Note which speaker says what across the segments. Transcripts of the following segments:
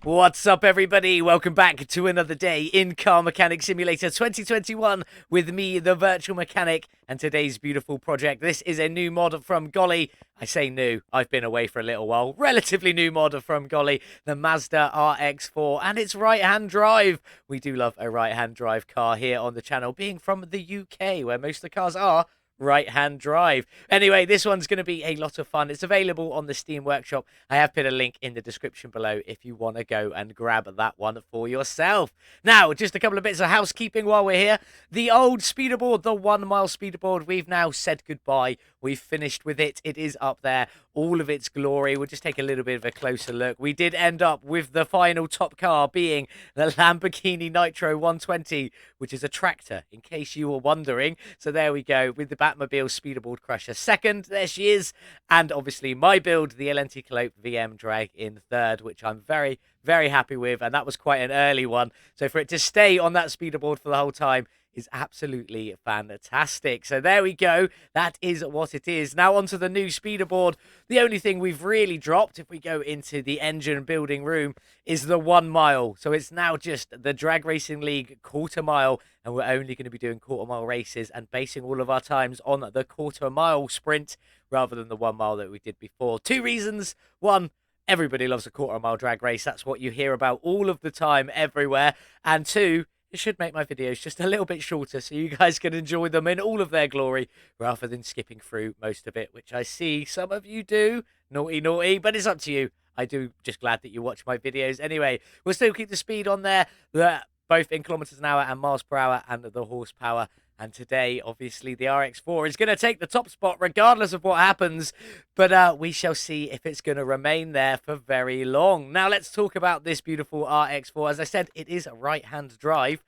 Speaker 1: What's up, everybody? Welcome back to another day in Car Mechanic Simulator 2021 with me, the Virtual Mechanic, and today's beautiful project. This is a new mod from Golly. I say new, I've been away for a little while. Relatively new mod from Golly, the Mazda RX-4, and it's right-hand drive. We do love a right-hand drive car here on the channel, being from the UK, where most of the cars are right-hand drive. Anyway, this one's going to be a lot of fun. It's available on the Steam Workshop. I have put a link in the description below if you want to go and grab that one for yourself. Now, just a couple of bits of housekeeping while we're here. The old speederboard, the 1 mile speederboard, we've now said goodbye. We've finished with it. It is up there, all of its glory. We'll just take a little bit of a closer look. We did end up with the final top car being the Lamborghini Nitro 120, which is a tractor, in case you were wondering. So there we go, with the Batmobile Speederboard Crusher second. There she is. And obviously my build, the LNT Calope VM Drag in third, which I'm very, very happy with. And that was quite an early one. So for it to stay on that speederboard for the whole time is absolutely fantastic. So there we go. That is what it is. Now onto the new speederboard. The only thing we've really dropped, if we go into the engine building room, is the 1 mile. So it's now just the Drag Racing League quarter mile, and we're only going to be doing quarter mile races and basing all of our times on the quarter mile sprint rather than the 1 mile that we did before. Two reasons. One, everybody loves a quarter mile drag race. That's what you hear about all of the time everywhere. And two, it should make my videos just a little bit shorter so you guys can enjoy them in all of their glory rather than skipping through most of it, which I see some of you do. Naughty, naughty, but it's up to you. I do just glad that you watch my videos. Anyway, we'll still keep the speed on there, both in kilometers an hour and miles per hour and the horsepower. And today, obviously, the RX-4 is going to take the top spot regardless of what happens. But we shall see if it's going to remain there for very long. Now, let's talk about this beautiful RX-4. As I said, it is a right-hand drive.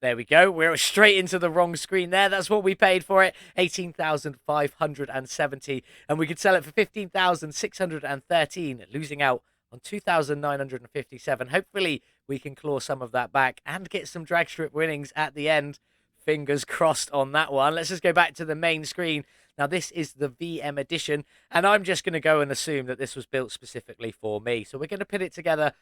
Speaker 1: There we go. We're straight into the wrong screen there. That's what we paid for it. 18,570. And we could sell it for 15,613, losing out on 2,957. Hopefully, we can claw some of that back and get some drag strip winnings at the end. Fingers crossed on that one. Let's just go back to the main screen. Now, this is the VM edition, and I'm just going to go and assume that this was built specifically for me. So we're going to put it together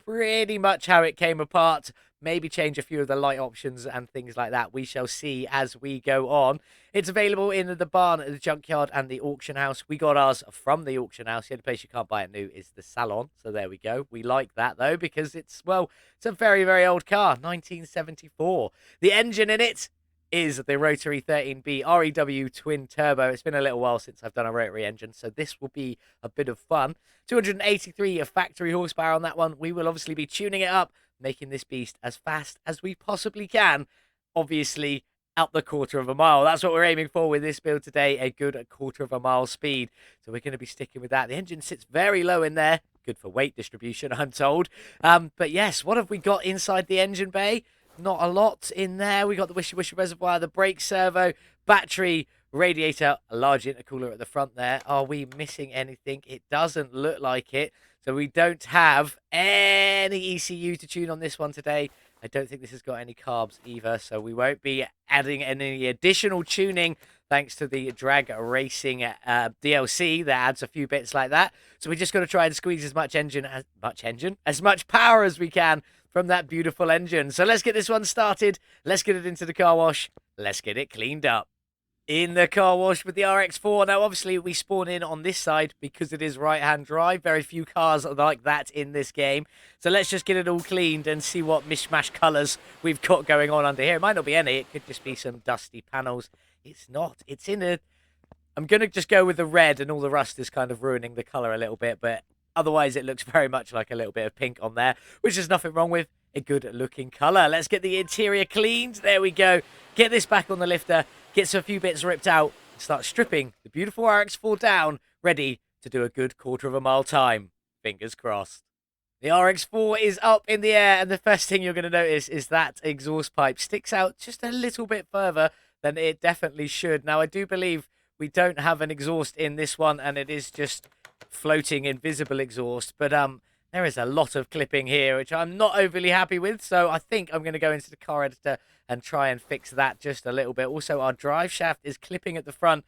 Speaker 1: pretty much how it came apart, maybe change a few of the light options and things like that. We shall see as we go on. It's available in the barn, the junkyard, and the auction house. We got ours from the auction house. The only place you can't buy it new is the salon. So there we go. We like that, though, because it's, well, it's a very, very old car, 1974. The engine in it is the rotary 13B REW twin turbo. It's been a little while since I've done a rotary engine, so this will be a bit of fun. 283 factory horsepower on that one. We will obviously be tuning it up, making this beast as fast as we possibly can. Obviously, out the quarter of a mile. That's what we're aiming for with this build today, a good quarter of a mile speed. So we're going to be sticking with that. The engine sits very low in there. Good for weight distribution, I'm told. But yes, what have we got inside the engine bay? Not a lot in there. We got the wishy-wishy reservoir, the brake servo, battery, radiator, a large intercooler at the front there. Are we missing anything? It doesn't look like it. So we don't have any ECU to tune on this one today. I don't think this has got any carbs either, so we won't be adding any additional tuning thanks to the drag racing DLC that adds a few bits like that. So we just got to try and squeeze as much power as we can from that beautiful engine. So let's get this one started. Let's get it into the car wash. Let's get it cleaned up. In the car wash with the RX-4. Now, obviously, we spawn in on this side because it is right-hand drive. Very few cars are like that in this game. So let's just get it all cleaned and see what mishmash colours we've got going on under here. It might not be any. It could just be some dusty panels. It's not. It's in a... I'm going to just go with the red, and all the rust is kind of ruining the colour a little bit, but otherwise it looks very much like a little bit of pink on there, which is nothing wrong with. A good-looking colour. Let's get the interior cleaned. There we go. Get this back on the lifter. Get a few bits ripped out. And start stripping the beautiful RX-4 down. Ready to do a good quarter of a mile time. Fingers crossed. The RX-4 is up in the air, and the first thing you're going to notice is that exhaust pipe sticks out just a little bit further than it definitely should. Now, I do believe we don't have an exhaust in this one, and it is just floating invisible exhaust. But there is a lot of clipping here, which I'm not overly happy with. So I think I'm going to go into the car editor and try and fix that just a little bit. Also, our drive shaft is clipping at the front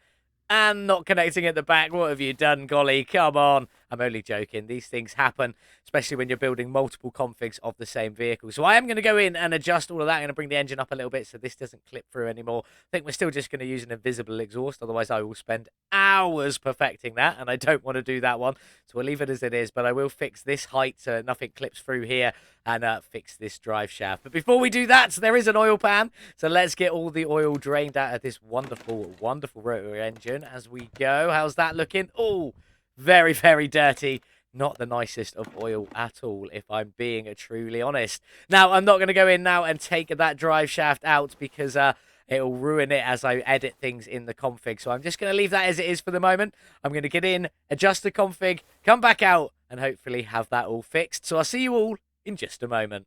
Speaker 1: and not connecting at the back. What have you done, Golly? Come on. I'm only joking. These things happen, especially when you're building multiple configs of the same vehicle. So I am going to go in and adjust all of that. I'm going to bring the engine up a little bit so this doesn't clip through anymore. I think we're still just going to use an invisible exhaust. Otherwise, I will spend hours perfecting that, and I don't want to do that one. So we'll leave it as it is, but I will fix this height so nothing clips through here and fix this drive shaft. But before we do that, there is an oil pan. So let's get all the oil drained out of this wonderful, wonderful rotary engine as we go. How's that looking? Oh, very, very dirty. Not the nicest of oil at all, if I'm being truly honest. Now, I'm not going to go in now and take that drive shaft out because it'll ruin it as I edit things in the config. So I'm just going to leave that as it is for the moment. I'm going to get in, adjust the config, come back out, and hopefully have that all fixed. So I'll see you all in just a moment.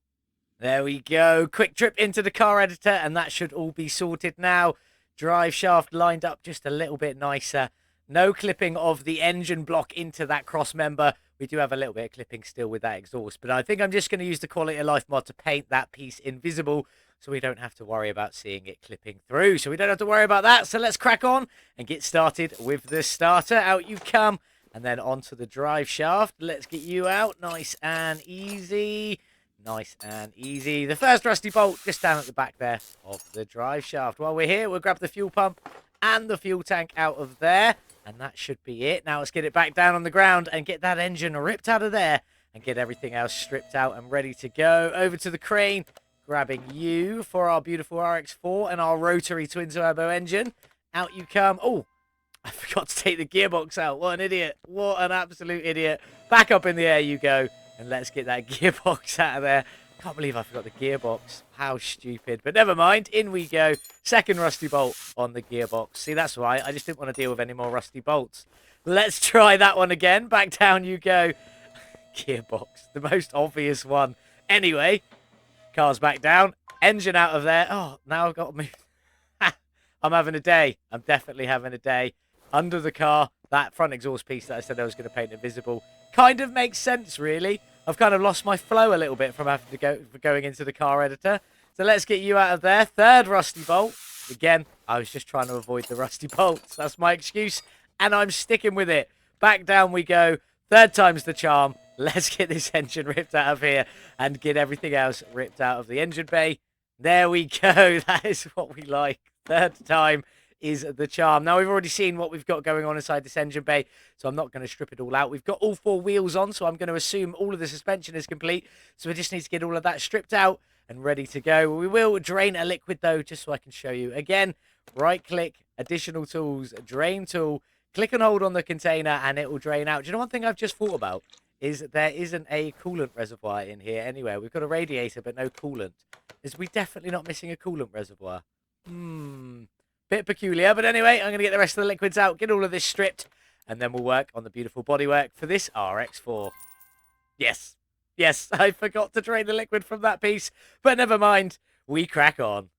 Speaker 1: There we go. Quick trip into the car editor, and that should all be sorted now. Drive shaft lined up just a little bit nicer. No clipping of the engine block into that cross member. We do have a little bit of clipping still with that exhaust, but I think I'm just going to use the quality of life mod to paint that piece invisible so we don't have to worry about seeing it clipping through. So we don't have to worry about that. So let's crack on and get started with the starter. Out you come, and then onto the drive shaft. Let's get you out. Nice and easy. Nice and easy. The first rusty bolt just down at the back there of the drive shaft. While we're here, we'll grab the fuel pump and the fuel tank out of there. And that should be it. Now let's get it back down on the ground and get that engine ripped out of there and get everything else stripped out and ready to go. Over to the crane, grabbing you for our beautiful RX-4 and our rotary twin-turbo engine. Out you come. Oh, I forgot to take the gearbox out. What an idiot. What an absolute idiot. Back up in the air you go. And let's get that gearbox out of there. Can't believe I forgot the gearbox. How stupid. But never mind. In we go. Second rusty bolt on the gearbox. See, that's right. I just didn't want to deal with any more rusty bolts. Let's try that one again. Back down you go. Gearbox. The most obvious one. Anyway, car's back down. Engine out of there. Oh, now I've got to move. I'm having a day. I'm definitely having a day. Under the car, that front exhaust piece that I said I was going to paint invisible kind of makes sense, really. I've kind of lost my flow a little bit from having to going into the car editor. So let's get you out of there. Third rusty bolt. Again, I was just trying to avoid the rusty bolts. That's my excuse, and I'm sticking with it. Back down we go. Third time's the charm. Let's get this engine ripped out of here and get everything else ripped out of the engine bay. There we go. That is what we like. Third time is the charm. Now, we've already seen what we've got going on inside this engine bay, so I'm not going to strip it all out. We've got all four wheels on, so I'm going to assume all of the suspension is complete. So we just need to get all of that stripped out and ready to go. We will drain a liquid, though, just so I can show you. Again, right-click, additional tools, drain tool, click and hold on the container, and it will drain out. Do you know one thing I've just thought about? Is there isn't a coolant reservoir in here anywhere. We've got a radiator, but no coolant. Is we definitely not missing a coolant reservoir? Bit peculiar, but anyway, I'm going to get the rest of the liquids out, get all of this stripped, and then we'll work on the beautiful bodywork for this RX-4. Yes, I forgot to drain the liquid from that piece, but never mind, we crack on.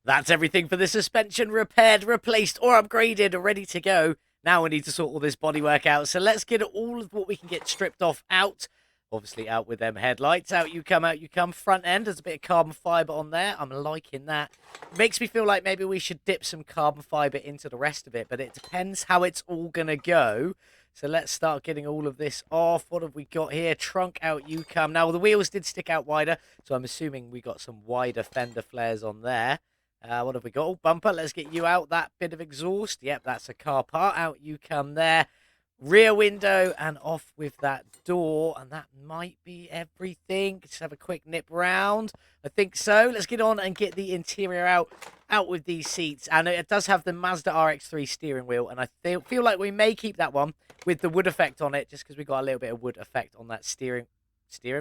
Speaker 1: That's everything for the suspension, repaired, replaced, or upgraded, ready to go. Now we need to sort all this bodywork out, so let's get all of what we can get stripped off out. Obviously out with them headlights. Out you come, out you come. Front end, there's a bit of carbon fibre on there. I'm liking that. Makes me feel like maybe we should dip some carbon fibre into the rest of it, but it depends how it's all going to go. So let's start getting all of this off. What have we got here? Trunk, out you come. Now, the wheels did stick out wider, so I'm assuming we got some wider fender flares on there. What have we got? Oh, bumper. Let's get you out. That bit of exhaust. Yep, that's a car part. Out you come there. Rear window and off with that door, and that might be everything. Just have a quick nip round. I think so. Let's get on and get the interior out with these seats. And it does have the Mazda RX-3 steering wheel, and I feel like we may keep that one with the wood effect on it, just because we got a little bit of wood effect on that steering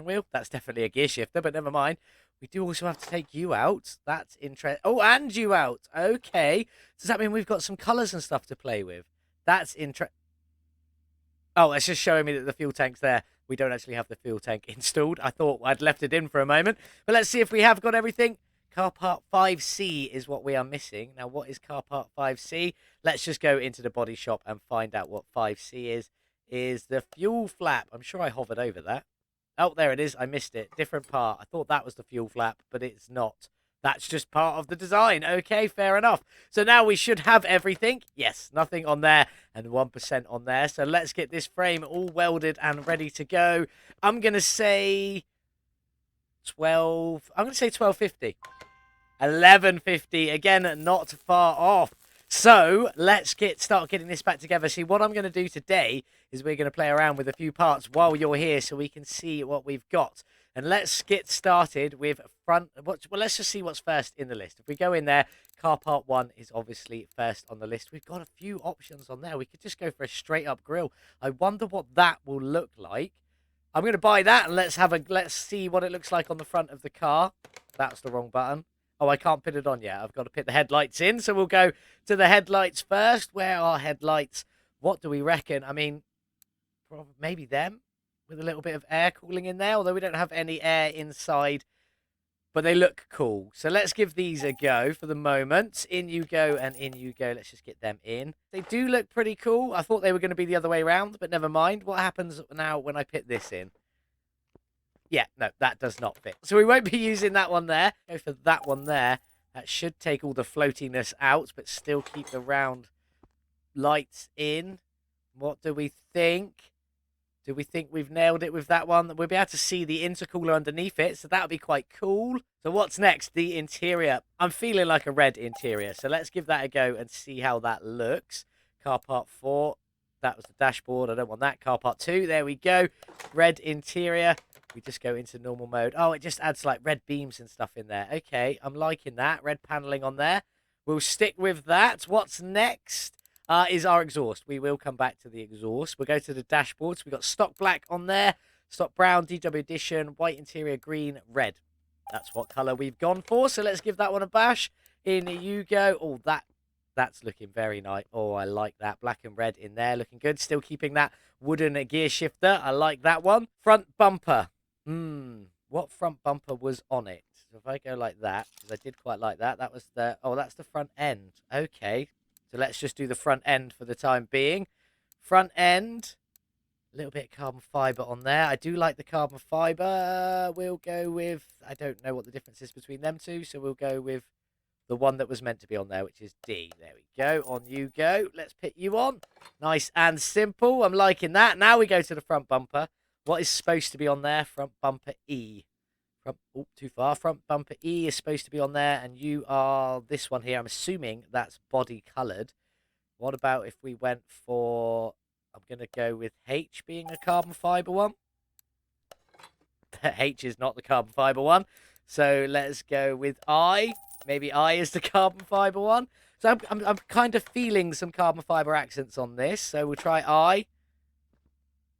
Speaker 1: wheel. That's definitely a gear shifter, but never mind. We do also have to take you out. That's interesting. Oh, and you out. Okay. Does that mean we've got some colours and stuff to play with? That's interesting. Oh, it's just showing me that the fuel tank's there. We don't actually have the fuel tank installed. I thought I'd left it in for a moment. But let's see if we have got everything. Car part 5C is what we are missing. Now, what is car part 5C? Let's just go into the body shop and find out what 5C is. Is the fuel flap. I'm sure I hovered over that. Oh, there it is. I missed it. Different part. I thought that was the fuel flap, but it's not. That's just part of the design. Okay, fair enough. So now we should have everything. Yes, nothing on there and 1% on there. So let's get this frame all welded and ready to go. I'm going to say 12. I'm going to say 1250. 1150. Again, not far off. So let's start getting this back together. See, what I'm going to do today is we're going to play around with a few parts while you're here so we can see what we've got. And let's get started with front. Well, let's just see what's first in the list. If we go in there, car part 1 is obviously first on the list. We've got a few options on there. We could just go for a straight up grille. I wonder what that will look like. I'm going to buy that and let's see what it looks like on the front of the car. That's the wrong button. Oh, I can't put it on yet. I've got to put the headlights in. So we'll go to the headlights first. Where are headlights? What do we reckon? I mean, maybe them with a little bit of air cooling in there, although we don't have any air inside. But they look cool. So let's give these a go for the moment. In you go and in you go. Let's just get them in. They do look pretty cool. I thought they were going to be the other way around, but never mind. What happens now when I put this in? Yeah, no, that does not fit. So we won't be using that one there. Go for that one there. That should take all the floatiness out, but still keep the round lights in. What do we think? Do we think we've nailed it with that one? We'll be able to see the intercooler underneath it, so that'll be quite cool. So what's next? The interior. I'm feeling like a red interior, so let's give that a go and see how that looks. Car part 4. That was the dashboard. I don't want that. Car part 2. There we go. Red interior. We just go into normal mode. Oh, it just adds like red beams and stuff in there. Okay, I'm liking that. Red paneling on there. We'll stick with that. What's next is our exhaust. We will come back to the exhaust. We'll go to the dashboards. We've got stock black on there, stock brown, DW edition, white interior, green, red. That's what color we've gone for. So let's give that one a bash. In you go. Oh, that's looking very nice. Oh, I like that. Black and red in there. Looking good. Still keeping that wooden gear shifter. I like that one. Front bumper. What front bumper was on it? So if I go like that, because I did quite like that. That was that's the front end. Okay. So let's just do the front end for the time being. Front end. A little bit of carbon fiber on there. I do like the carbon fiber. We'll go with, I don't know what the difference is between them two. So we'll go with the one that was meant to be on there, which is D. There we go. On you go. Let's put you on. Nice and simple. I'm liking that. Now we go to the front bumper. What is supposed to be on there? Front bumper E. Too far. Front bumper E is supposed to be on there, and you are this one here. I'm assuming that's body coloured. What about if we went for, I'm going to go with H being a carbon fibre one. H is not the carbon fibre one. So let's go with I. Maybe I is the carbon fibre one. So I'm kind of feeling some carbon fibre accents on this. So we'll try I.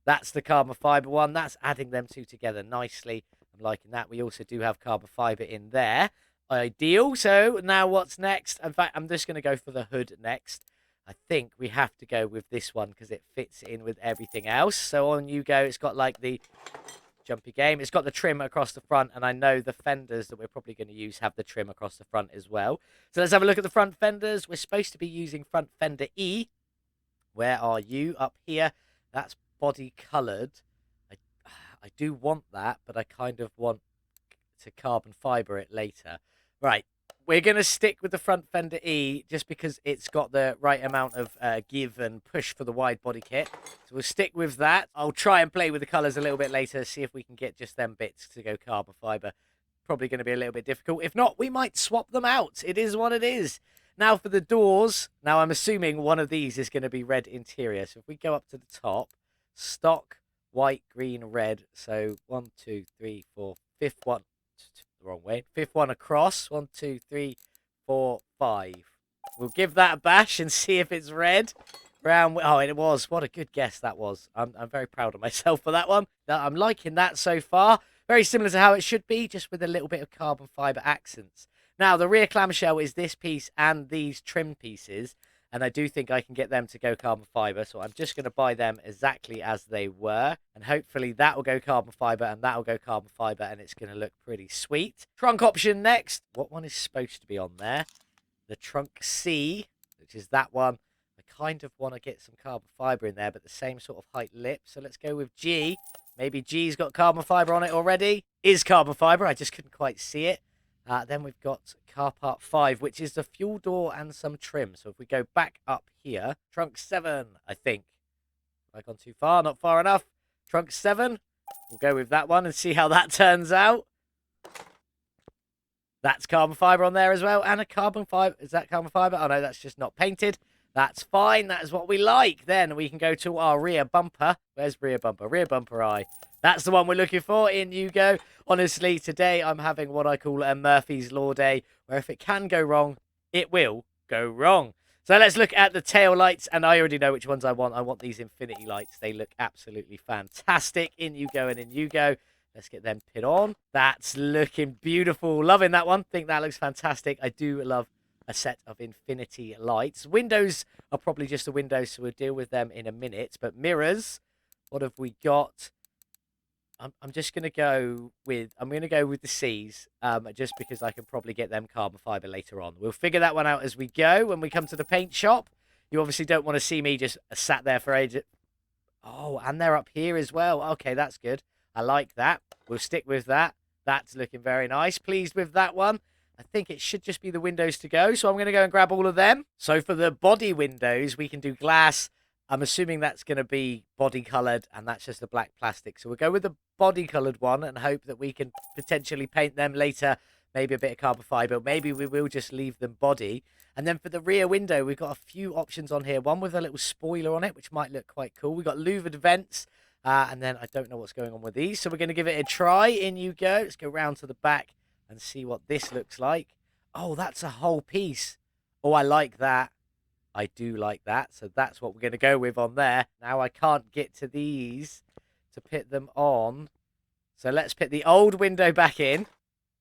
Speaker 1: That's the carbon fibre one. That's adding them two together nicely. I'm liking that. We also do have carbon fibre in there. Ideal. So now what's next? In fact, I'm just going to go for the hood next. I think we have to go with this one because it fits in with everything else. So on you go. It's got like the jumpy game. It's got the trim across the front, and I know the fenders that we're probably going to use have the trim across the front as well. So let's have a look at the front fenders. We're supposed to be using front fender E. Where are you? Up here. That's body coloured. I do want that, but I kind of want to carbon fibre it later. Right, we're going to stick with the front fender E just because it's got the right amount of give and push for the wide body kit. So we'll stick with that. I'll try and play with the colours a little bit later, see if we can get just them bits to go carbon fibre. Probably going to be a little bit difficult. If not, we might swap them out. It is what it is. Now for the doors. Now I'm assuming one of these is going to be red interior. So if we go up to the top, stock, white, green, red. So 1, 2, 3, 4, fifth one. The wrong way. Fifth one across. 1, 2, 3, 4, 5. We'll give that a bash and see if it's red. Brown. Oh, it was. What a good guess that was. I'm very proud of myself for that one. I'm liking that so far. Very similar to how it should be, just with a little bit of carbon fibre accents. Now, the rear clamshell is this piece and these trim pieces, and I do think I can get them to go carbon fibre, so I'm just going to buy them exactly as they were, and hopefully that will go carbon fibre and that will go carbon fibre, and it's going to look pretty sweet. Trunk option next. What one is supposed to be on there? The trunk C, which is that one. I kind of want to get some carbon fibre in there, but the same sort of height lip, so let's go with G. Maybe G's got carbon fibre on it already. Is carbon fibre, I just couldn't quite see it. Then we've got car part 5, which is the fuel door and some trim. So if we go back up here, trunk 7, I think. Have I gone too far? Not far enough. Trunk 7. We'll go with that one and see how that turns out. That's carbon fiber on there as well. And a carbon fiber. Is that carbon fiber? Oh, no, that's just not painted. That's fine. That is what we like. Then we can go to our rear bumper. Where's rear bumper? Rear bumper eye. That's the one we're looking for. In you go. Honestly, today I'm having what I call a Murphy's Law day, where if it can go wrong, it will go wrong. So let's look at the tail lights, and I already know which ones I want. I want these infinity lights. They look absolutely fantastic. In you go and in you go. Let's get them put on. That's looking beautiful. Loving that one. Think that looks fantastic. I do love a set of infinity lights. Windows are probably just the windows, so we'll deal with them in a minute. But mirrors, what have we got? I'm just going to go with, the C's, just because I can probably get them carbon fiber later on. We'll figure that one out as we go. When we come to the paint shop, you obviously don't want to see me just sat there for ages. Oh, and they're up here as well. Okay, that's good. I like that. We'll stick with that. That's looking very nice. Pleased with that one. I think it should just be the windows to go, so I'm going to go and grab all of them. So for the body windows, we can do glass. I'm assuming that's going to be body coloured, and that's just a black plastic. So we'll go with the body coloured one and hope that we can potentially paint them later. Maybe a bit of carbon fibre. Maybe we will just leave them body. And then for the rear window, we've got a few options on here. One with a little spoiler on it, which might look quite cool. We've got louvered vents. And then I don't know what's going on with these. So we're going to give it a try. In you go. Let's go round to the back and see what this looks like. Oh, that's a whole piece. Oh, I like that. I do like that. So that's what we're going to go with on there. Now I can't get to these to put them on. So let's put the old window back in.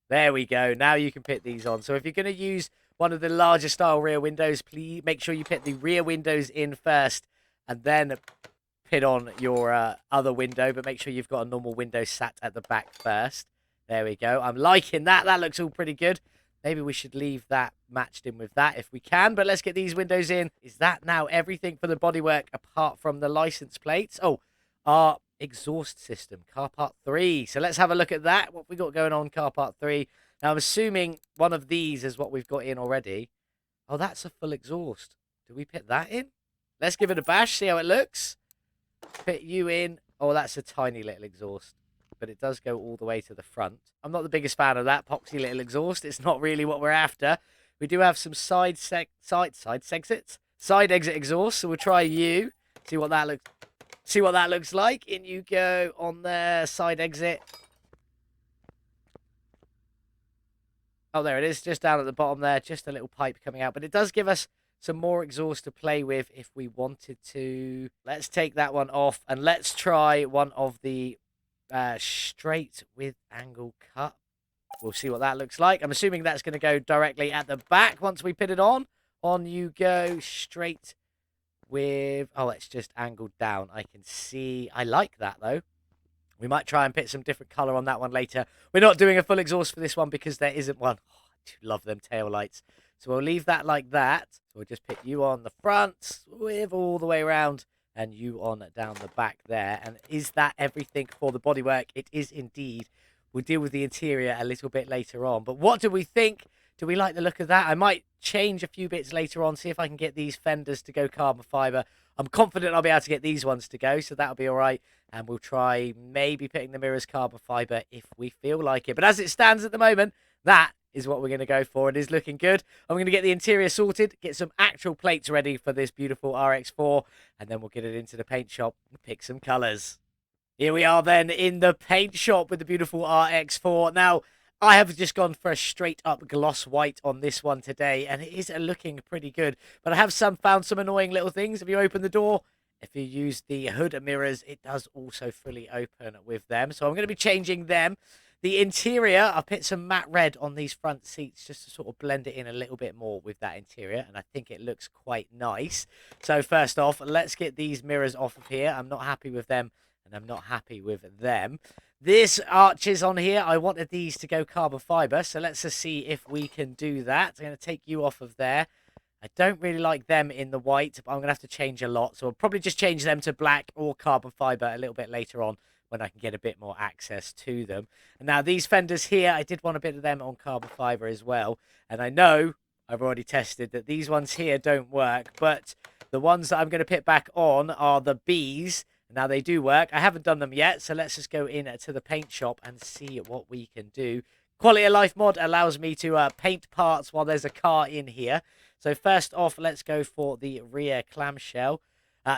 Speaker 1: There we go. Now you can put these on. So if you're going to use one of the larger style rear windows, please make sure you put the rear windows in first and then put on your other window. But make sure you've got a normal window sat at the back first. There we go. I'm liking that. That looks all pretty good. Maybe we should leave that matched in with that if we can. But let's get these windows in. Is that now everything for the bodywork apart from the license plates? Oh, our exhaust system, car part 3. So let's have a look at that. What we got going on car part 3. Now, I'm assuming one of these is what we've got in already. Oh, that's a full exhaust. Do we put that in? Let's give it a bash, see how it looks. Put you in. Oh, that's a tiny little exhaust. But it does go all the way to the front. I'm not the biggest fan of that poxy little exhaust. It's not really what we're after. We do have some side exit exhaust. So we'll try you. See what that looks like. In you go on there. Side exit. Oh, there it is. Just down at the bottom there. Just a little pipe coming out. But it does give us some more exhaust to play with if we wanted to. Let's take that one off. And let's try one of the straight with angle cut. We'll see what that looks like. I'm assuming that's going to go directly at the back once we put it on. On you go, straight with... Oh, it's just angled down. I can see. I like that, though. We might try and put some different colour on that one later. We're not doing a full exhaust for this one because there isn't one. Oh, I do love them tail lights. So we'll leave that like that. So we'll just put you on the front with all the way around. And you on down the back there. And is that everything for the bodywork? It is indeed. We'll deal with the interior a little bit later on. But what do we think? Do we like the look of that? I might change a few bits later on, see if I can get these fenders to go carbon fibre. I'm confident I'll be able to get these ones to go, so that'll be all right. And we'll try maybe putting the mirrors carbon fibre if we feel like it. But as it stands at the moment, that is what we're going to go for. It is looking good. I'm going to get the interior sorted, get some actual plates ready for this beautiful RX-4, and then we'll get it into the paint shop and pick some colours. Here we are then in the paint shop with the beautiful RX-4. Now, I have just gone for a straight up gloss white on this one today, and it is looking pretty good. But I have found some annoying little things. If you open the door, if you use the hood mirrors, it does also fully open with them. So I'm going to be changing them. The interior, I put some matte red on these front seats just to sort of blend it in a little bit more with that interior. And I think it looks quite nice. So first off, let's get these mirrors off of here. I'm not happy with them and I'm not happy with them. This arches on here, I wanted these to go carbon fibre. So let's just see if we can do that. I'm going to take you off of there. I don't really like them in the white, but I'm going to have to change a lot. So I'll probably just change them to black or carbon fibre a little bit later on when I can get a bit more access to them. And now these fenders here, I did want a bit of them on carbon fiber as well. And I know I've already tested that these ones here don't work, but the ones that I'm going to put back on are the Bs. Now they do work. I haven't done them yet, so let's just go in to the paint shop and see what we can do. Quality of Life mod allows me to paint parts while there's a car in here. So first off, let's go for the rear clamshell.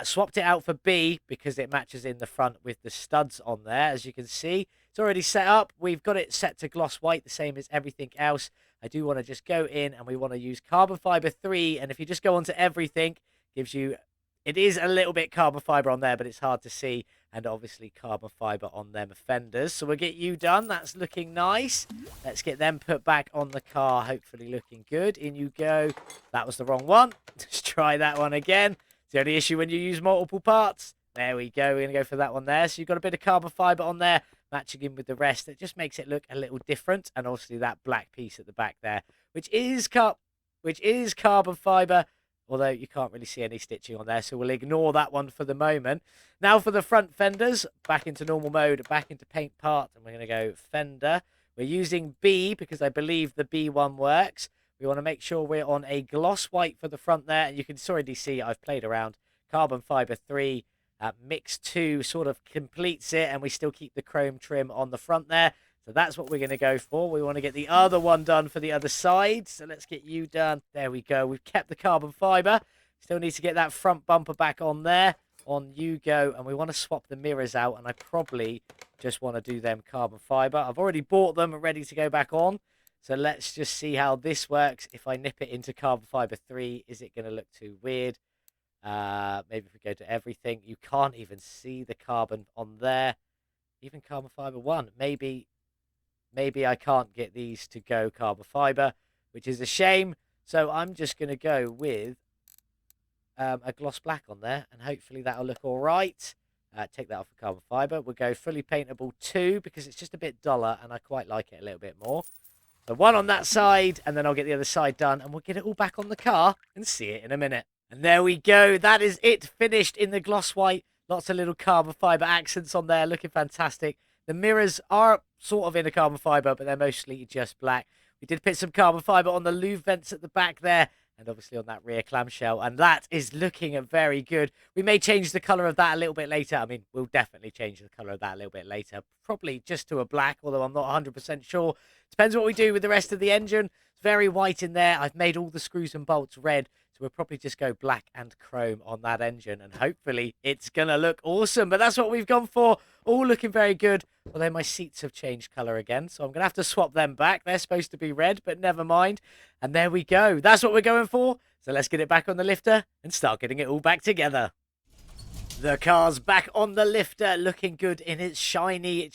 Speaker 1: Swapped it out for B because it matches in the front with the studs on there. As you can see, it's already set up. We've got it set to gloss white, the same as everything else. I do want to just go in and we want to use carbon fiber 3. And if you just go onto everything, gives you, it is a little bit carbon fiber on there, but it's hard to see. And obviously carbon fiber on them fenders. So we'll get you done. That's looking nice. Let's get them put back on the car. Hopefully looking good. In you go. That was the wrong one. Let's try that one again. It's the only issue when you use multiple parts. There we go. We're going to go for that one there. So you've got a bit of carbon fiber on there, matching in with the rest. It just makes it look a little different. And obviously that black piece at the back there, which is carbon fiber. Although you can't really see any stitching on there, so we'll ignore that one for the moment. Now for the front fenders, back into normal mode, back into paint part, and we're going to go fender. We're using B because I believe the B one works. We want to make sure we're on a gloss white for the front there, and you can already see I've played around. Carbon fiber 3, mix 2 sort of completes it, and we still keep the chrome trim on the front there. So that's what we're going to go for. We want to get the other one done for the other side. So let's get you done. There we go. We've kept the carbon fiber. Still need to get that front bumper back on there. On you go. And we want to swap the mirrors out. And I probably just want to do them carbon fiber. I've already bought them and ready to go back on. So let's just see how this works. If I nip it into carbon fiber 3, is it going to look too weird? Maybe if we go to everything. You can't even see the carbon on there. Even carbon fiber 1. Maybe I can't get these to go carbon fiber, which is a shame. So I'm just going to go with a gloss black on there, and hopefully that'll look all right. Take that off of carbon fiber. We'll go fully paintable 2 because it's just a bit duller, and I quite like it a little bit more. So 1 on that side, and then I'll get the other side done, and we'll get it all back on the car and see it in a minute. And there we go. That is it, finished in the gloss white. Lots of little carbon fiber accents on there, looking fantastic. The mirrors are sort of in a carbon fiber, but they're mostly just black. We did put some carbon fiber on the louvre vents at the back there, and obviously on that rear clamshell, and that is looking very good. We may change the colour of that a little bit later. I mean, we'll definitely change the colour of that a little bit later, probably just to a black, although I'm not 100% sure. Depends what we do with the rest of the engine. It's very white in there. I've made all the screws and bolts red, so we'll probably just go black and chrome on that engine, and hopefully it's going to look awesome. But that's what we've gone for. All looking very good, although my seats have changed colour again, so I'm going to have to swap them back. They're supposed to be red, but never mind. And there we go. That's what we're going for. So let's get it back on the lifter and start getting it all back together. The car's back on the lifter, looking good in its shiny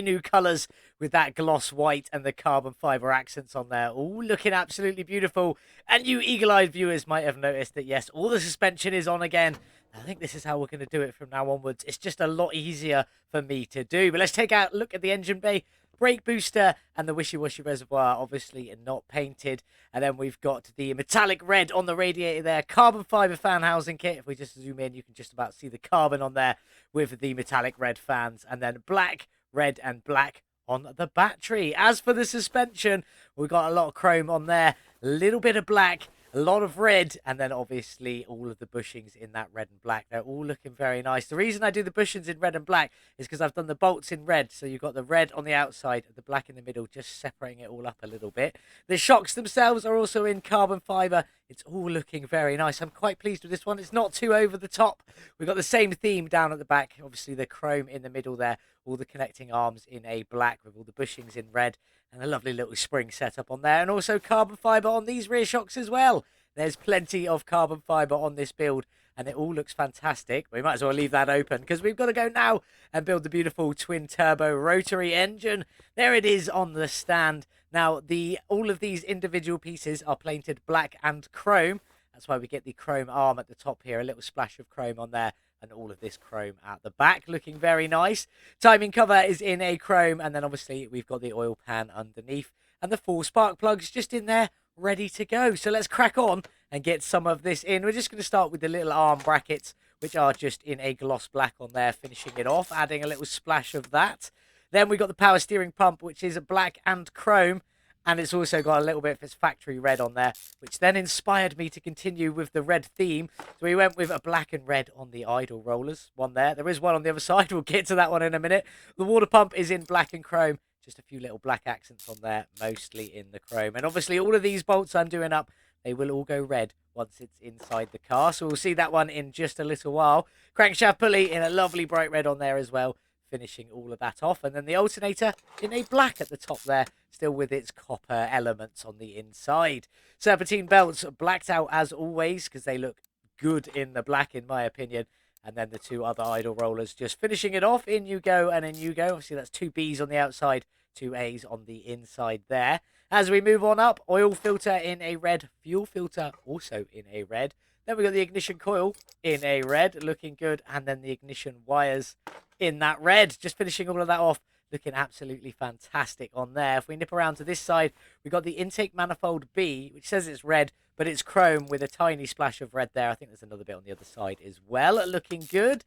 Speaker 1: new colours with that gloss white and the carbon fibre accents on there. All looking absolutely beautiful. And you eagle-eyed viewers might have noticed that, yes, all the suspension is on again. I think this is how we're going to do it from now onwards. It's just a lot easier for me to do. But let's take a look at the engine bay. Brake booster and the wishy-washy reservoir, obviously not painted. And then we've got the metallic red on the radiator there. Carbon fibre fan housing kit. If we just zoom in, you can just about see the carbon on there with the metallic red fans. And then black, red and black on the battery. As for the suspension, we've got a lot of chrome on there. A little bit of black. A lot of red, and then obviously all of the bushings in that red and black. They're all looking very nice. The reason I do the bushings in red and black is because I've done the bolts in red. So you've got the red on the outside, the black in the middle, just separating it all up a little bit. The shocks themselves are also in carbon fibre. It's all looking very nice. I'm quite pleased with this one. It's not too over the top. We've got the same theme down at the back. Obviously the chrome in the middle there. All the connecting arms in a black with all the bushings in red. And a lovely little spring setup on there. And also carbon fibre on these rear shocks as well. There's plenty of carbon fibre on this build. And it all looks fantastic. We might as well leave that open because we've got to go now and build the beautiful twin turbo rotary engine. There it is on the stand. Now, all of these individual pieces are painted black and chrome. That's why we get the chrome arm at the top here. A little splash of chrome on there. And all of this chrome at the back, looking very nice. Timing cover is in a chrome, and then obviously we've got the oil pan underneath, and the full spark plugs just in there, ready to go. So let's crack on and get some of this in. We're just going to start with the little arm brackets. which are just in a gloss black on there, finishing it off, adding a little splash of that. Then we got the power steering pump, which is black and chrome. And it's also got a little bit of its factory red on there, which then inspired me to continue with the red theme. So we went with a black and red on the idle rollers. One there. There is one on the other side. We'll get to that one in a minute. The water pump is in black and chrome. Just a few little black accents on there, mostly in the chrome. And obviously all of these bolts I'm doing up, they will all go red once it's inside the car. So we'll see that one in just a little while. Crankshaft pulley in a lovely bright red on there as well, finishing all of that off. And then the alternator in a black at the top there, still with its copper elements on the inside. Serpentine belts blacked out as always because they look good in the black in my opinion. And then the two other idle rollers just finishing it off. In you go and in you go. Obviously that's two B's on the outside, two A's on the inside there. As we move on up, oil filter in a red, fuel filter also in a red. Then we got the ignition coil in a red, looking good. And then the ignition wires in that red, just finishing all of that off, looking absolutely fantastic on there. If we nip around to this side, we got the intake manifold B, which says it's red, but it's chrome with a tiny splash of red there. I think there's another bit on the other side as well, looking good.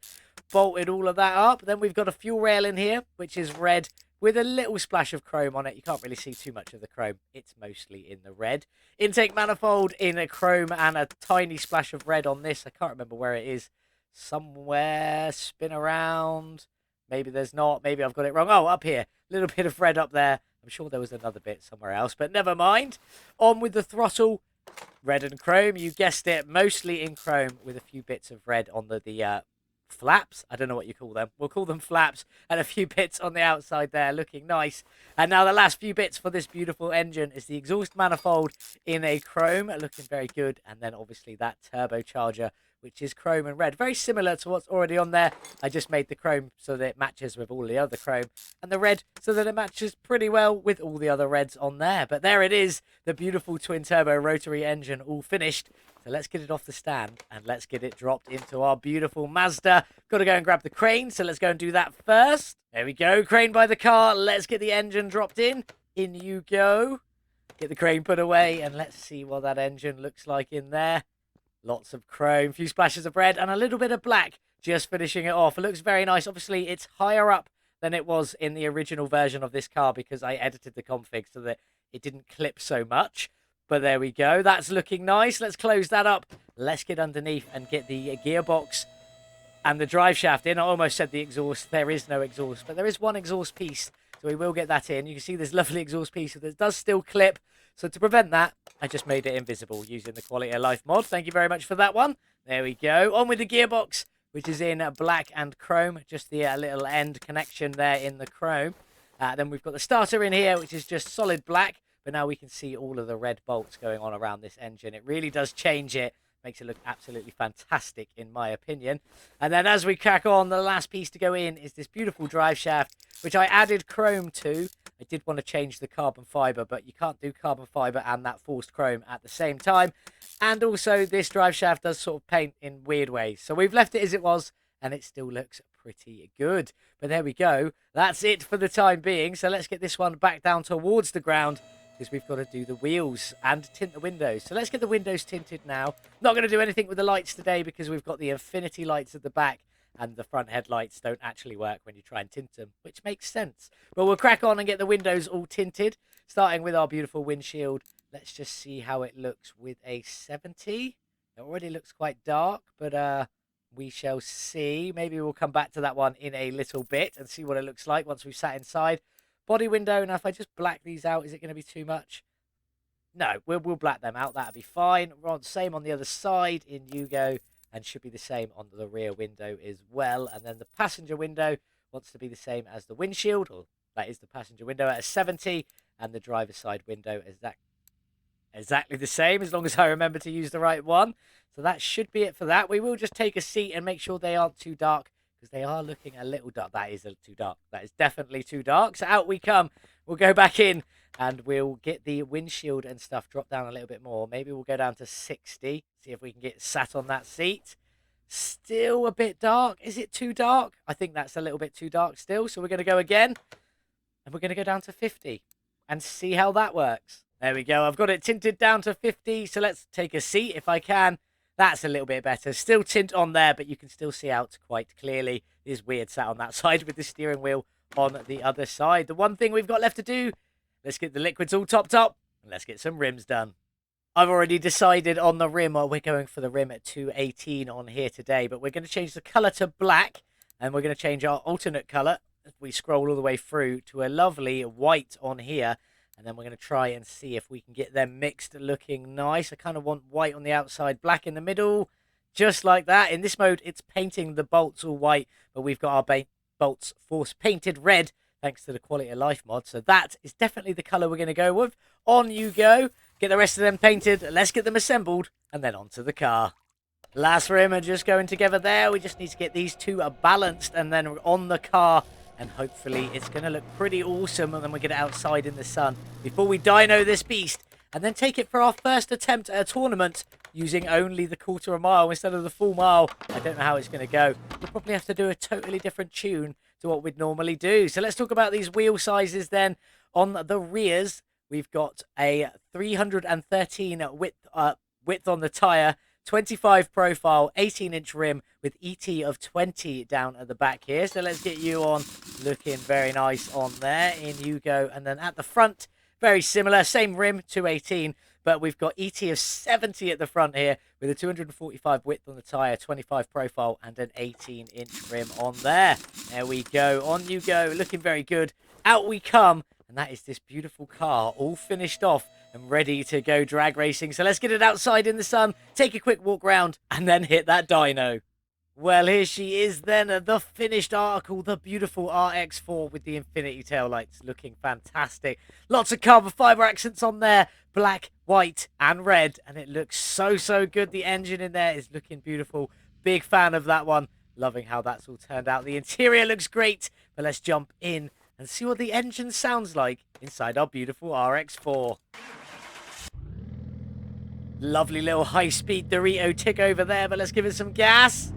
Speaker 1: Bolted all of that up. Then we've got a fuel rail in here, which is red with a little splash of chrome on it. You can't really see too much of the chrome. It's mostly in the red. Intake manifold in a chrome and a tiny splash of red on this. I can't remember where it is. Somewhere, spin around. Maybe there's not. Maybe I've got it wrong. Oh, up here. A little bit of red up there. I'm sure there was another bit somewhere else, but never mind. On with the throttle. Red and chrome. You guessed it. Mostly in chrome with a few bits of red on the flaps. I don't know what you call them. We'll call them flaps. And a few bits on the outside there, looking nice. And now the last few bits for this beautiful engine is the exhaust manifold in a chrome, looking very good. And then obviously that turbocharger, which is chrome and red. Very similar to what's already on there. I just made the chrome so that it matches with all the other chrome, and the red so that it matches pretty well with all the other reds on there. But there it is, the beautiful twin-turbo rotary engine all finished. So let's get it off the stand and let's get it dropped into our beautiful Mazda. Got to go and grab the crane, so let's go and do that first. There we go, crane by the car. Let's get the engine dropped in. In you go. Get the crane put away, and let's see what that engine looks like in there. Lots of chrome, a few splashes of red, and a little bit of black, just finishing it off. It looks very nice. Obviously, it's higher up than it was in the original version of this car because I edited the config so that it didn't clip so much. But there we go. That's looking nice. Let's close that up. Let's get underneath and get the gearbox and the drive shaft in. I almost said the exhaust. There is no exhaust, but there is one exhaust piece, so we will get that in. You can see this lovely exhaust piece that does still clip. So to prevent that, I just made it invisible using the Quality of Life mod. Thank you very much for that one. There we go. On with the gearbox, which is in black and chrome. Just the little end connection there in the chrome. Then we've got the starter in here, which is just solid black. But now we can see all of the red bolts going on around this engine. It really does change it. Makes it look absolutely fantastic, in my opinion. And then as we crack on, the last piece to go in is this beautiful drive shaft, which I added chrome to. I did want to change the carbon fiber, but you can't do carbon fiber and that forced chrome at the same time. And also, this drive shaft does sort of paint in weird ways. So we've left it as it was, and it still looks pretty good. But there we go. That's it for the time being. So let's get this one back down towards the ground, because we've got to do the wheels and tint the windows. So let's get the windows tinted now. Not going to do anything with the lights today because we've got the infinity lights at the back and the front headlights don't actually work when you try and tint them, which makes sense. But we'll crack on and get the windows all tinted, starting with our beautiful windshield. Let's just see how it looks with a 70. It already looks quite dark, but we shall see. Maybe we'll come back to that one in a little bit and see what it looks like once we've sat inside. Body window, now if I just black these out, is it going to be too much? No, we'll black them out. That'll be fine. Same on the other side. In you go. And should be the same on the rear window as well. And then the passenger window wants to be the same as the windshield. Or that is the passenger window at a 70. And the driver's side window is exactly the same, as long as I remember to use the right one. So that should be it for that. We will just take a seat and make sure they aren't too dark, because they are looking a little dark. That is too dark. That is definitely too dark. So out we come. We'll go back in and we'll get the windshield and stuff dropped down a little bit more. Maybe we'll go down to 60. See if we can get sat on that seat. Still a bit dark. Is it too dark? I think that's a little bit too dark still. So we're going to go again. And we're going to go down to 50 and see how that works. There we go. I've got it tinted down to 50. So let's take a seat if I can. That's a little bit better. Still tint on there, but you can still see out quite clearly. It is weird sat on that side with the steering wheel on the other side. The one thing we've got left to do, let's get the liquids all topped up, and let's get some rims done. I've already decided on the rim. We're going for the rim at 218 on here today, but we're going to change the colour to black, and we're going to change our alternate colour as we scroll all the way through to a lovely white on here, and then we're going to try and see if we can get them mixed looking nice. I kind of want white on the outside, black in the middle, just like that. In this mode, it's painting the bolts all white, but we've got our bolts force painted red, thanks to the quality of life mod. So that is definitely the colour we're going to go with. On you go. Get the rest of them painted. Let's get them assembled and then onto the car. Last rim are just going together there. We just need to get these two balanced and then on the car. And hopefully it's going to look pretty awesome. And then we get it outside in the sun before we dyno this beast. And then take it for our first attempt at a tournament using only the quarter of a mile instead of the full mile. I don't know how it's going to go. We'll probably have to do a totally different tune to what we'd normally do. So let's talk about these wheel sizes then. On the rears, we've got a 313 width on the tyre, 25 profile, 18-inch rim with ET of 20 down at the back here. So let's get you on, looking very nice on there. In you go. And then at the front, very similar, same rim, 218, but we've got ET of 70 at the front here with a 245 width on the tyre, 25 profile, and an 18-inch rim on there. There we go. On you go. Looking very good. Out we come. And that is this beautiful car all finished off and ready to go drag racing. So let's get it outside in the sun, take a quick walk round, and then hit that dyno. Well, here she is then, the finished article, the beautiful RX-4 with the infinity taillights, looking fantastic. Lots of carbon fibre accents on there, black, white, and red, and it looks so, so good. The engine in there is looking beautiful. Big fan of that one. Loving how that's all turned out. The interior looks great, but let's jump in and see what the engine sounds like inside our beautiful RX-4. Lovely little high-speed Dorito tick over there, but let's give it some gas.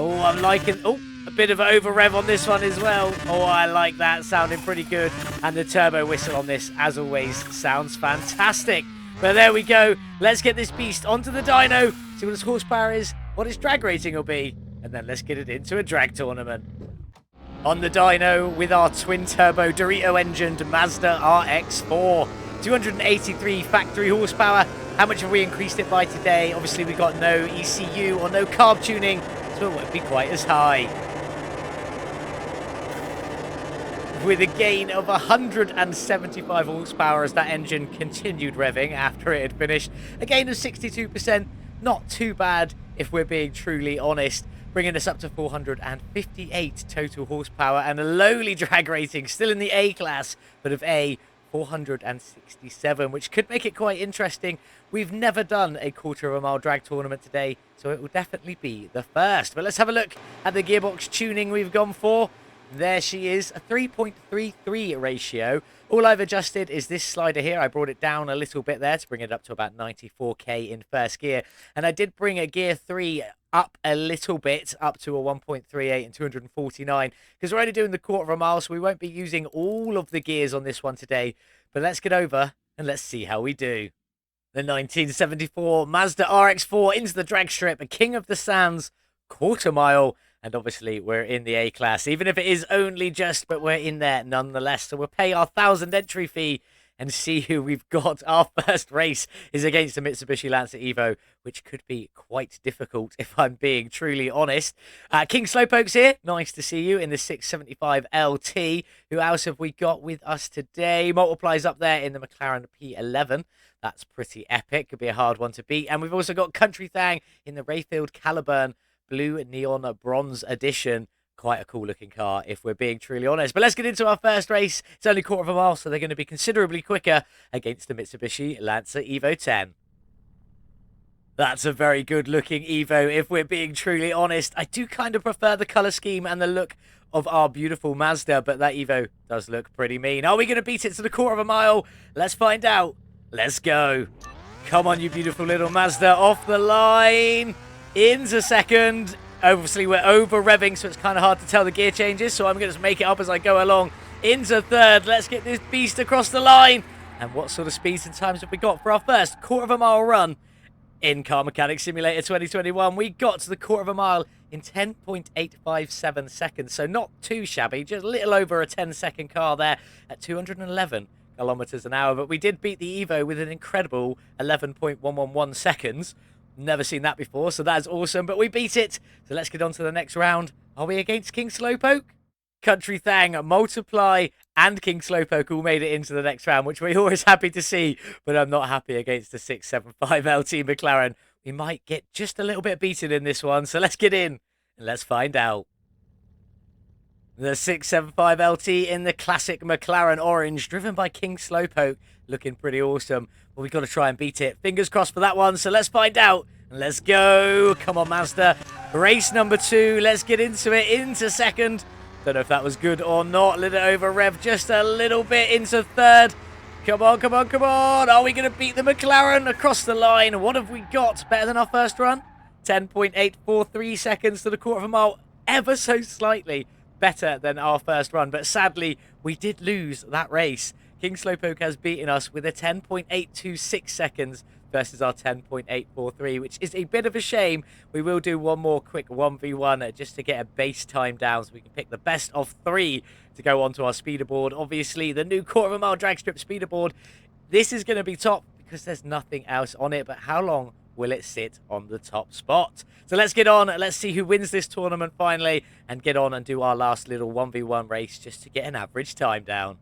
Speaker 1: Oh, I'm liking... Oh, a bit of over rev on this one as well. Oh, I like that. Sounding pretty good. And the turbo whistle on this, as always, sounds fantastic. But there we go. Let's get this beast onto the dyno, see what its horsepower is, what its drag rating will be, and then let's get it into a drag tournament. On the dyno with our twin-turbo Dorito-engined Mazda RX-4. 283 factory horsepower. How much have we increased it by today? Obviously, we got no ECU or no carb tuning, so it won't be quite as high. With a gain of 175 horsepower as that engine continued revving after it had finished. A gain of 62%, not too bad if we're being truly honest. Bringing us up to 458 total horsepower and a lowly drag rating, still in the A class, but of A, 467, which could make it quite interesting. We've never done a quarter of a mile drag tournament today, so it will definitely be the first. But let's have a look at the gearbox tuning we've gone for. There she is, a 3.33 ratio. All I've adjusted is this slider here. I brought it down a little bit there to bring it up to about 94k in first gear. And I did bring a gear 3 up a little bit, up to a 1.38 and 249, because we're only doing the quarter of a mile, so we won't be using all of the gears on this one today. But let's get over and let's see how we do. The 1974 Mazda RX-4 into the drag strip, a king of the sands, quarter mile. And obviously, we're in the A class, even if it is only just, but we're in there nonetheless. So we'll pay our 1,000 entry fee and see who we've got. Our first race is against the Mitsubishi Lancer Evo, which could be quite difficult if I'm being truly honest. King Slowpoke's here. Nice to see you in the 675 LT. Who else have we got with us today? Multiplies up there in the McLaren P11. That's pretty epic. Could be a hard one to beat. And we've also got Country Thang in the Rayfield Caliburn Blue Neon Bronze Edition. Quite a cool looking car, if we're being truly honest. But let's get into our first race. It's only a quarter of a mile, so they're going to be considerably quicker against the Mitsubishi Lancer Evo 10. That's a very good looking Evo, if we're being truly honest. I do kind of prefer the colour scheme and the look of our beautiful Mazda, but that Evo does look pretty mean. Are we going to beat it to the quarter of a mile? Let's find out. Let's go. Come on, you beautiful little Mazda. Off the line. Into second. Obviously, we're over revving, so it's kind of hard to tell the gear changes, so I'm going to just make it up as I go along. Into third. Let's get this beast across the line. And what sort of speeds and times have we got for our first quarter of a mile run In Car Mechanic Simulator 2021, we got to the quarter of a mile in 10.857 seconds. So not too shabby, just a little over a 10-second car there at 211 kilometers an hour. But we did beat the Evo with an incredible 11.111 seconds. Never seen that before, so that's awesome. But we beat it. So let's get on to the next round. Are we against King Slowpoke? Country Thang, Multiply, and King Slowpoke all made it into the next round, which we're always happy to see, but I'm not happy against the 675 LT McLaren. We might get just a little bit beaten in this one, so let's get in and let's find out. The 675 LT in the classic McLaren orange, driven by King Slowpoke, looking pretty awesome. But we've got to try and beat it. Fingers crossed for that one, so let's find out. Let's go. Come on, Mazda. Race number 2. Let's get into it. Into second. Don't know if that was good or not. Let it over rev just a little bit into third. Come on, come on, come on. Are we going to beat the McLaren across the line? What have we got? Better than our first run? 10.843 seconds to the quarter of a mile. Ever so slightly better than our first run. But sadly, we did lose that race. King Slowpoke has beaten us with a 10.826 seconds versus our 10.843, which is a bit of a shame. We will do one more quick 1v1 just to get a base time down so we can pick the best of 3 to go onto our speeder board. Obviously, the new quarter of a mile drag strip speeder board. This is going to be top because there's nothing else on it, but how long will it sit on the top spot? So let's get on. Let's see who wins this tournament finally and get on and do our last little 1v1 race just to get an average time down.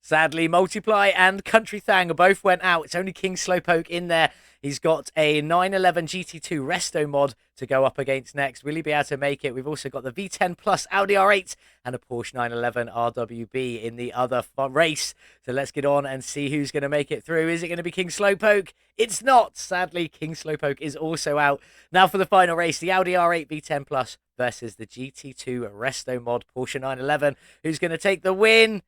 Speaker 1: Sadly, Multiply and Country Thang both went out. It's only King Slowpoke in there. He's got a 911 GT2 Resto mod to go up against next. Will he be able to make it? We've also got the V10 Plus Audi R8 and a Porsche 911 RWB in the other race. So let's get on and see who's going to make it through. Is it going to be King Slowpoke? It's not. Sadly, King Slowpoke is also out. Now for the final race, the Audi R8 V10 Plus versus the GT2 Resto mod Porsche 911. Who's going to take the win?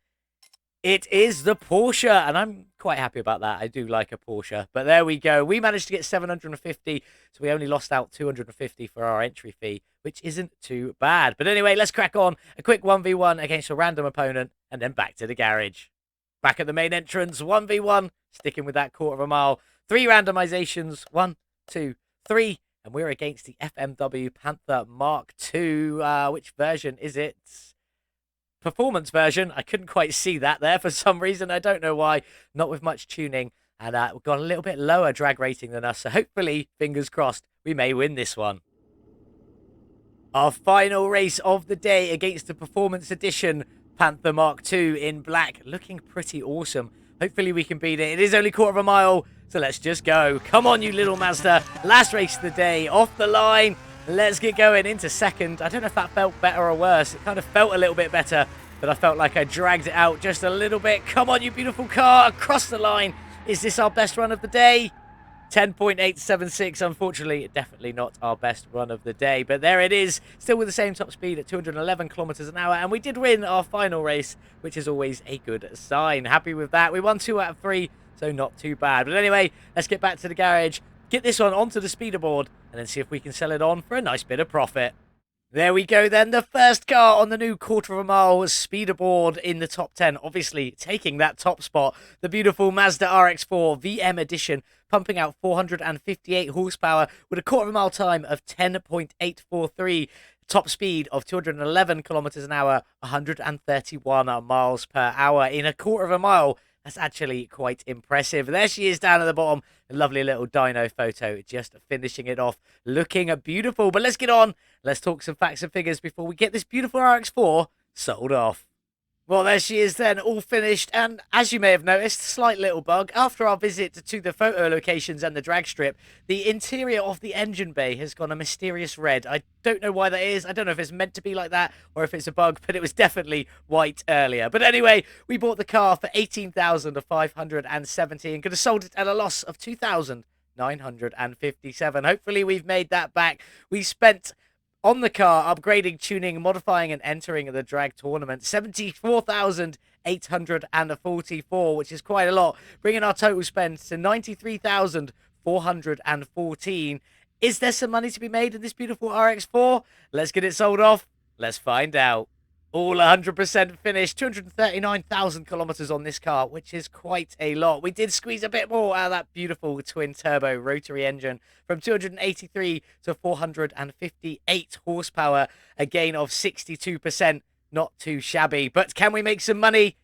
Speaker 1: It is the Porsche, and I'm quite happy about that. I do like a Porsche, but there we go. We managed to get 750, so we only lost out 250 for our entry fee, which isn't too bad. But anyway, let's crack on. A quick 1v1 against a random opponent, and then back to the garage. Back at the main entrance, 1v1, sticking with that quarter of a mile. 3 randomizations, 1, 2, 3, and we're against the FMW Panther Mark II. Which version is it? Performance version. I couldn't quite see that there for some reason. I don't know why. Not with much tuning. And we've got a little bit lower drag rating than us. So hopefully, fingers crossed, we may win this one. Our final race of the day against the Performance Edition Panther Mark II in black. Looking pretty awesome. Hopefully we can beat it. It is only quarter of a mile. So let's just go. Come on, you little Mazda. Last race of the day. Off the line. Let's get going into second. I don't know if that felt better or worse. It kind of felt a little bit better, but I felt like I dragged it out just a little bit. Come on, you beautiful car. Across the line. Is this our best run of the day? 10.876. Unfortunately, definitely not our best run of the day. But there it is. Still with the same top speed at 211 kilometers an hour. And we did win our final race, which is always a good sign. Happy with that. We won 2 out of 3, so not too bad. But anyway, let's get back to the garage. Get this one onto the speeder board and then see if we can sell it on for a nice bit of profit. There we go then, the first car on the new quarter of a mile speeder board in the top 10. Obviously taking that top spot, the beautiful Mazda RX-4 VM edition, pumping out 458 horsepower with a quarter of a mile time of 10.843. Top speed of 211 kilometers an hour, 131 miles per hour in a quarter of a mile. That's actually quite impressive. There she is down at the bottom. A lovely little dyno photo, just finishing it off. Looking beautiful. But let's get on. Let's talk some facts and figures before we get this beautiful RX-4 sold off. Well, there she is then, all finished. And as you may have noticed, slight little bug. After our visit to the photo locations and the drag strip, the interior of the engine bay has gone a mysterious red. I don't know why that is. I don't know if it's meant to be like that or if it's a bug, but it was definitely white earlier. But anyway, we bought the car for $18,570 and could have sold it at a loss of $2,957. Hopefully we've made that back. We spent on the car, upgrading, tuning, modifying, and entering the drag tournament, $74,844, which is quite a lot, bringing our total spend to $93,414. Is there some money to be made in this beautiful RX-4? Let's get it sold off. Let's find out. All 100% finished. 239,000 kilometers on this car, which is quite a lot. We did squeeze a bit more out of that beautiful twin-turbo rotary engine from 283 to 458 horsepower, a gain of 62%. Not too shabby. But can we make some money?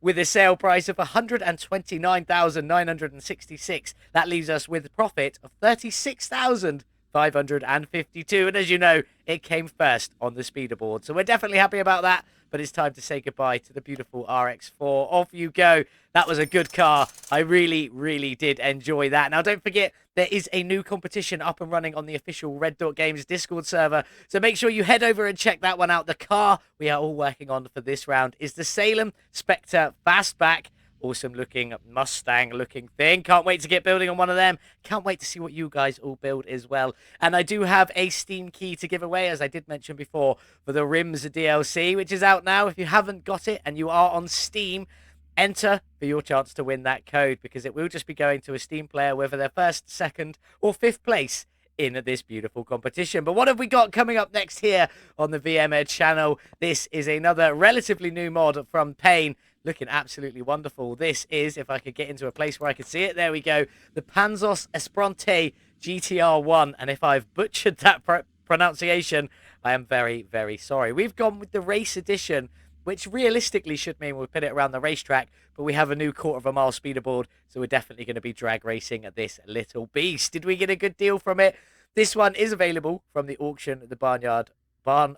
Speaker 1: With a sale price of 129,966. That leaves us with a profit of 36,552. And as you know, it came first on the speeder board. So we're definitely happy about that. But it's time to say goodbye to the beautiful RX-4. Off you go. That was a good car. I really, really did enjoy that. Now, don't forget, there is a new competition up and running on the official Red Dot Games Discord server. So make sure you head over and check that one out. The car we are all working on for this round is the Salem Spectre Fastback. Awesome looking Mustang looking thing. Can't wait to get building on one of them. Can't wait to see what you guys all build as well. And I do have a Steam key to give away, as I did mention before, for the Rims DLC, which is out now. If you haven't got it and you are on Steam, enter for your chance to win that code, because it will just be going to a Steam player, whether they're first, second, or fifth place in this beautiful competition. But what have we got coming up next here on the VM Edge channel? This is another relatively new mod from Payne. Looking absolutely wonderful. This is, if I could get into a place where I could see it, there we go, the Panzos Esprante GTR1. And if I've butchered that pronunciation, I am very, very sorry. We've gone with the race edition, which realistically should mean we'll put it around the racetrack, but we have a new quarter-of-a-mile speeder board, so we're definitely going to be drag racing at this little beast. Did we get a good deal from it? This one is available from the auction at the barn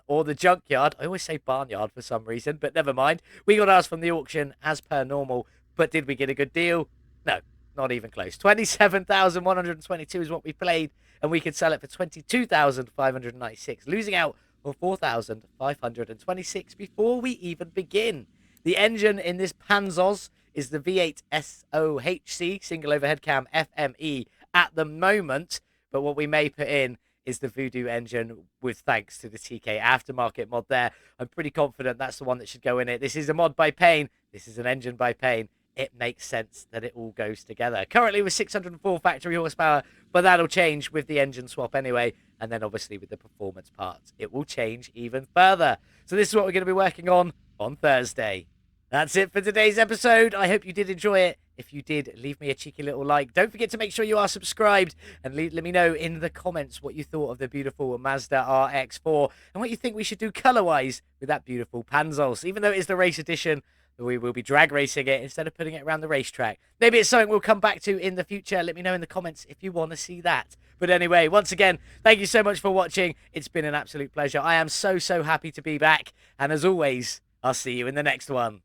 Speaker 1: or the junkyard. I always say barnyard for some reason, but never mind. We got ours from the auction as per normal, but did we get a good deal? No, not even close. 27,122 is what we played, and we could sell it for 22,596, losing out on 4,526 before we even begin. The engine in this Panzos is the V8 SOHC single overhead cam FME at the moment, but what we may put in is the Voodoo engine, with thanks to the TKAftermarket mod there. I'm pretty confident that's the one that should go in it. This is a mod by Payne. This is an engine by Payne. It makes sense that it all goes together. Currently with 604 factory horsepower, but that'll change with the engine swap anyway. And then obviously with the performance parts, it will change even further. So this is what we're going to be working on Thursday. That's it for today's episode. I hope you did enjoy it. If you did, leave me a cheeky little like. Don't forget to make sure you are subscribed, and let me know in the comments what you thought of the beautiful Mazda RX-4 and what you think we should do color-wise with that beautiful Panzos. Even though it is the race edition, we will be drag racing it instead of putting it around the racetrack. Maybe it's something we'll come back to in the future. Let me know in the comments if you want to see that. But anyway, once again, thank you so much for watching. It's been an absolute pleasure. I am so happy to be back. And as always, I'll see you in the next one.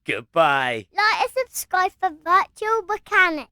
Speaker 1: Goodbye.
Speaker 2: Like and subscribe for Virtual Mechanic.